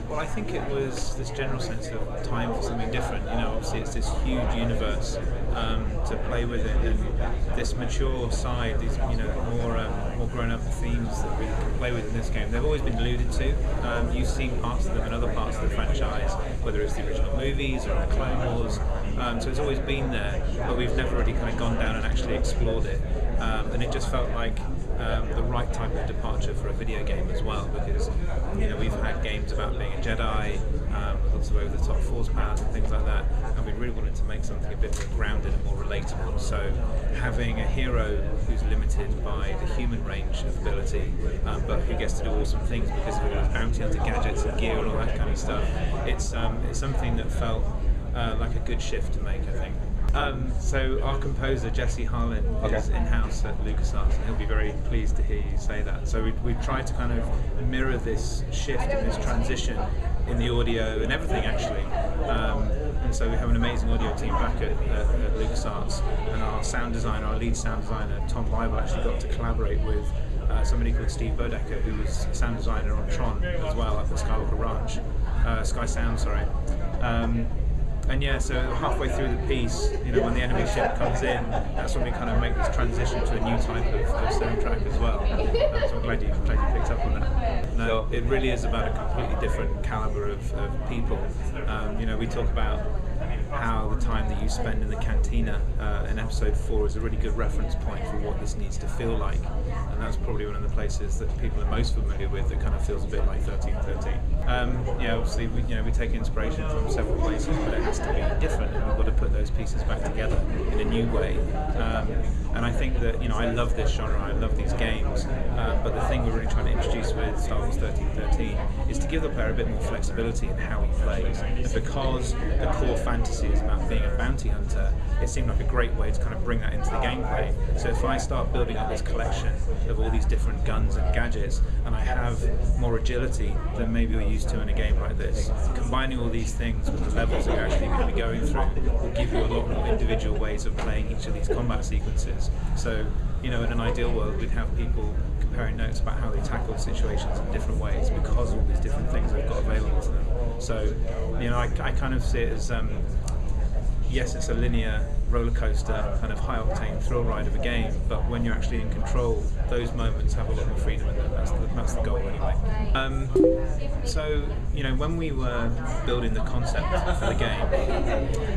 Well, I think it was this general sense of time for something different. Obviously it's this huge universe to play with it, and this mature side, these more grown-up themes that we can play with in this game. They've always been alluded to. You've seen parts of them in other parts of the franchise, whether it's the original movies or the Clone Wars. So it's always been there, but we've never really kind of gone down and actually explored it. And it just felt like the right type of departure for a video game as well, because we've had games about being a Jedi, with lots of over-the-top force powers and things like that, and we really wanted to make something a bit more grounded and more relatable. So having a hero who's limited by the human range of ability, but who gets to do awesome things because of all his bounty hunter gadgets and gear and all that kind of stuff, it's something that felt like a good shift to make, I think. So our composer Jesse Harlan is in-house at LucasArts, and he'll be very pleased to hear you say that. So we've tried to kind of mirror this shift and this transition in the audio and everything, actually. And so we have an amazing audio team back at LucasArts, and our sound designer, our lead sound designer Tom Bible, actually got to collaborate with somebody called Steve Bodecker, who was sound designer on Tron as well up at Skywalker Ranch, Sky Sound, sorry. And yeah, so halfway through the piece, when the enemy ship comes in, that's when we kind of make this transition to a new type of soundtrack as well. So I'm glad you picked up on that. No, it really is about a completely different caliber of people. We talk about how the time that you spend in the cantina in episode 4 is a really good reference point for what this needs to feel like, and that's probably one of the places that people are most familiar with that kind of feels a bit like 1313. Obviously we take inspiration from several places, but it has to be different, and we've got to put those pieces back together in a new way. And I think that I love this genre, I love these games, but the thing we're really trying to introduce with Star Wars 1313 is to give the player a bit more flexibility in how he plays. And because the core fantasy is about being a bounty hunter, it seemed like a great way to kind of bring that into the gameplay. So if I start building up this collection of all these different guns and gadgets, and I have more agility than maybe we're used to in a game like this, combining all these things with the levels that you're actually going to be going through will give you a lot more individual ways of playing each of these combat sequences. So, in an ideal world, we'd have people comparing notes about how they tackle situations in different ways because of all these different things they've got available to them. So, I kind of see it as, yes, it's a linear roller coaster, kind of high octane thrill ride of a game, but when you're actually in control, those moments have a lot more freedom in them. That's the goal anyway. So, when we were building the concept for the game, we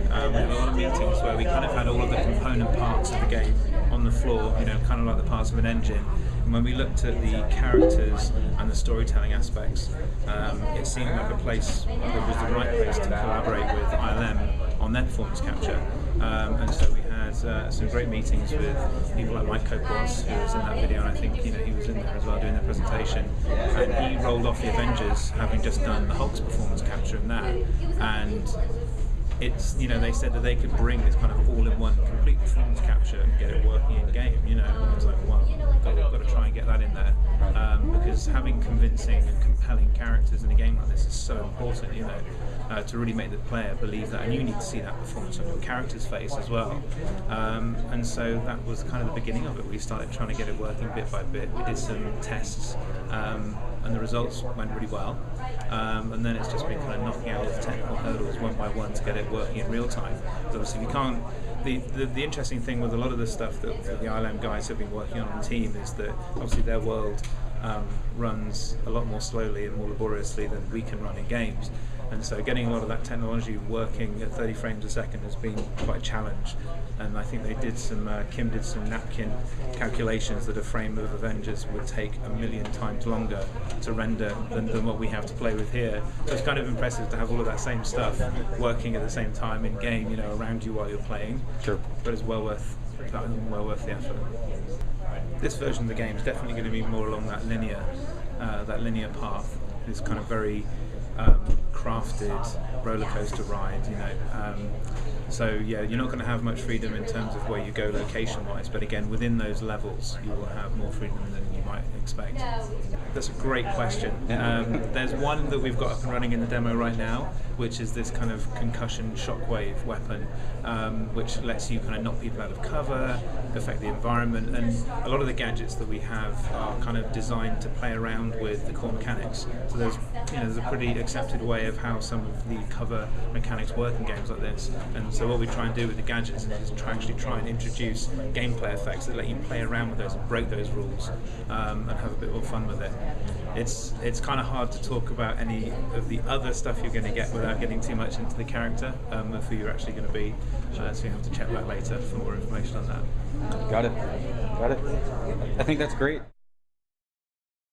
had a lot of meetings where we kind of had all of the component parts of the game on the floor, kind of like the parts of an engine. And when we looked at the characters and the storytelling aspects, it seemed like a place that was the right place to collaborate with ILM on their performance capture. And so we had some great meetings with people like Mike Copos, who was in that video, and I think he was in there as well doing the presentation. And he rolled off the Avengers, having just done the Hulk's performance capture in that. And it's, they said that they could bring this kind of all-in-one complete performance capture and get it working in game. And I was like, wow, got to try and get that in there, because having convincing and compelling characters in a game like this is so important, to really make the player believe that, and you need to see that performance on your character's face as well. And so that was kind of the beginning of it. We started trying to get it working bit by bit. We did some tests, and the results went really well. And then it's just been kind of knocking out all the technical hurdles one by one to get it working in real time. Because obviously we can't. The interesting thing with a lot of the stuff that the ILM guys have been working on the team is that obviously their world runs a lot more slowly and more laboriously than we can run in games. And so getting a lot of that technology working at 30 frames a second has been quite a challenge. And I think they did Kim did some napkin calculations that a frame of Avengers would take 1,000,000 times longer to render than what we have to play with here. So it's kind of impressive to have all of that same stuff working at the same time in game, around you while you're playing. Sure. But it's well worth the effort. This version of the game is definitely going to be more along that linear path. It's kind of very crafted roller coaster ride, So yeah, you're not going to have much freedom in terms of where you go location-wise, but again, within those levels, you will have more freedom than you might expect. That's a great question. There's one that we've got up and running in the demo right now, which is this kind of concussion shockwave weapon, which lets you kind of knock people out of cover, affect the environment, and a lot of the gadgets that we have are kind of designed to play around with the core mechanics. So there's a pretty accepted way of how some of the cover mechanics work in games like this. And so what we try and do with the gadgets is actually try and introduce gameplay effects that let you play around with those and break those rules, and have a bit more fun with it. It's kind of hard to talk about any of the other stuff you're going to get without getting too much into the character of who you're actually going to be. So you have to check that later for more information on that. Got it. I think that's great.